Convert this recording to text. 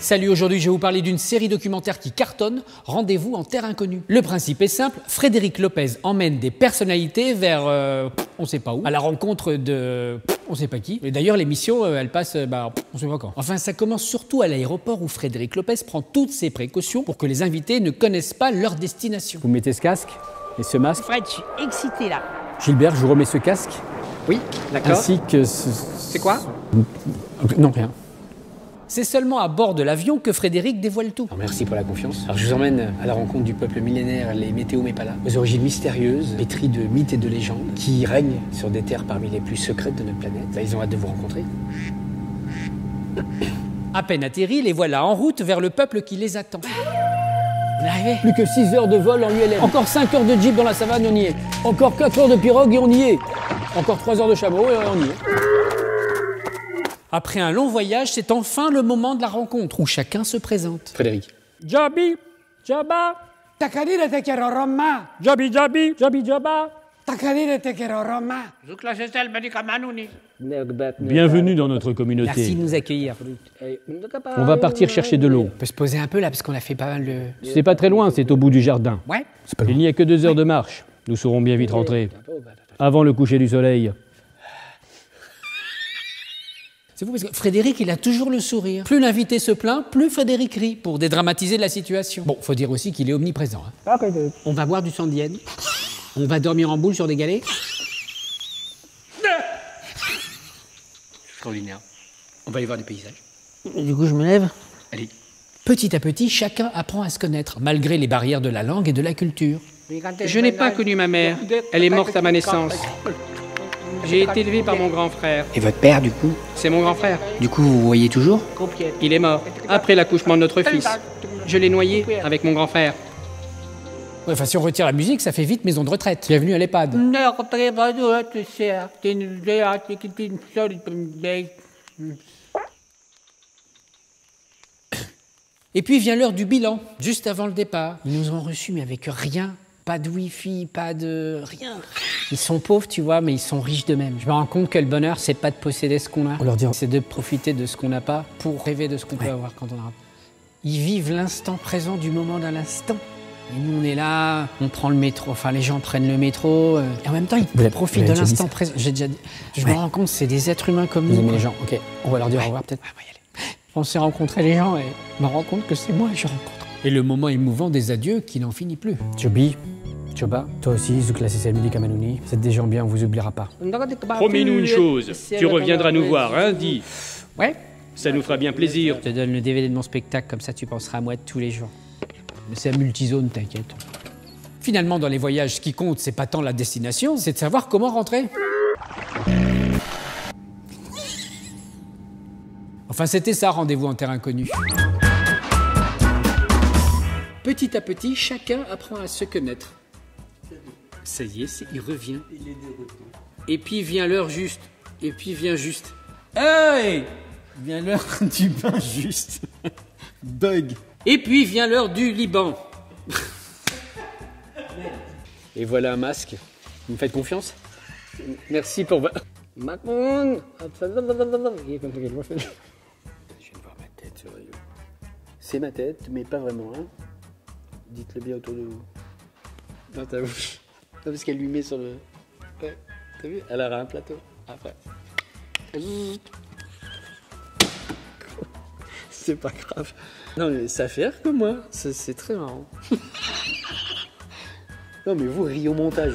Salut, aujourd'hui je vais vous parler d'une série documentaire qui cartonne, Rendez-vous en terre inconnue. Le principe est simple, Frédéric Lopez emmène des personnalités vers on sait pas où, à la rencontre de on sait pas qui. Et d'ailleurs l'émission elle passe on sait pas quand. Enfin ça commence surtout à l'aéroport où Frédéric Lopez prend toutes ses précautions pour que les invités ne connaissent pas leur destination. Vous mettez ce casque et ce masque. Fred, je suis excité là. Gilbert, je vous remets ce casque. Oui, d'accord. Ainsi que C'est quoi? Non, rien. C'est seulement à bord de l'avion que Frédéric dévoile tout. Alors, merci pour la confiance. Alors je vous emmène à la rencontre du peuple millénaire, les Météo-Mépala, aux origines mystérieuses, pétries de mythes et de légendes, qui règnent sur des terres parmi les plus secrètes de notre planète. Là, ils ont hâte de vous rencontrer. À peine atterris, les voilà en route vers le peuple qui les attend. On est arrivé. Plus que 6 heures de vol en ULM. Encore 5 heures de jeep dans la savane, on y est. Encore 4 heures de pirogue et on y est. Encore 3 heures de chameau et on y est. Après un long voyage, c'est enfin le moment de la rencontre où chacun se présente. Frédéric. Jabi, Jaba, Takarire te quiero Roma. Jabi, Jabi, Jabi, Jaba. Takarire te quiero Roma. Bienvenue dans notre communauté. Merci de nous accueillir. On va partir chercher de l'eau. On peut se poser un peu là parce qu'on a fait pas mal de... C'est pas très loin, c'est au bout du jardin. Ouais. Il n'y a que 2 heures de marche. Nous saurons bien vite rentrer. Avant le coucher du soleil. C'est fou parce que Frédéric, il a toujours le sourire. Plus l'invité se plaint, plus Frédéric rit pour dédramatiser la situation. Bon, faut dire aussi qu'il est omniprésent. Hein. On va boire du sang d'hyène. On va dormir en boule sur des galets. Extraordinaire. On va aller voir des paysages. Du coup, je me lève. Allez. Petit à petit, chacun apprend à se connaître, malgré les barrières de la langue et de la culture. Je n'ai pas connu ma mère. Elle est morte à ma naissance. J'ai été élevé par mon grand frère. Et votre père, du coup? C'est mon grand frère. Du coup, vous voyez toujours? Il est mort après l'accouchement de notre fils. Je l'ai noyé avec mon grand frère. Ouais, enfin, si on retire la musique, ça fait vite maison de retraite. Bienvenue à l'EHPAD. Et puis vient l'heure du bilan, juste avant le départ. Ils nous ont reçus, mais avec rien. Pas de wifi, pas de... rien. Ils sont pauvres, tu vois, mais ils sont riches d'eux-mêmes. Je me rends compte que le bonheur, c'est pas de posséder ce qu'on a. On leur dit... C'est de profiter de ce qu'on n'a pas pour rêver de ce qu'on peut avoir quand on aura. Ils vivent l'instant présent du moment d'un instant. Et nous, on est là, on prend le métro, enfin les gens prennent le métro, et en même temps, ils profitent de l'instant présent. J'ai déjà dit, je me rends compte, c'est des êtres humains comme nous. Vous aimez les gens, ok. On va leur dire au revoir peut-être. On va y aller. On s'est rencontré les gens et je me rends compte que c'est moi que je rencontre. Et le moment émouvant des adieux qui n'en finit plus. Joby, Choba, toi aussi, Zoukla Sisselmidi Kamanouni. Vous êtes des gens bien, on vous oubliera pas. Promets-nous une chose. Tu reviendras nous voir, hein, dis. Ouais. Ça nous fera bien plaisir. Je te donne le DVD de mon spectacle, comme ça tu penseras à moi tous les jours. Mais c'est à multizone, t'inquiète. Finalement, dans les voyages, ce qui compte, c'est pas tant la destination, c'est de savoir comment rentrer. Enfin, c'était ça, Rendez-vous en terre inconnue. Petit à petit, chacun apprend à se connaître. Ça y est, il revient. Et puis vient l'heure juste. Et puis vient juste. Hey! Vient l'heure du bain juste. Bug. Et puis vient l'heure du Liban. Et voilà un masque. Vous me faites confiance? Merci pour votre... Macron. Je viens de voir ma tête, sérieux. C'est ma tête, mais pas vraiment, hein. Dites-le bien autour de vous. Dans ta bouche. Non, parce qu'elle lui met sur le... Ouais, t'as vu? Elle aura un plateau. Après. C'est pas grave. Non, mais ça fait rire comme moi. C'est très marrant. Non, mais vous riez au montage.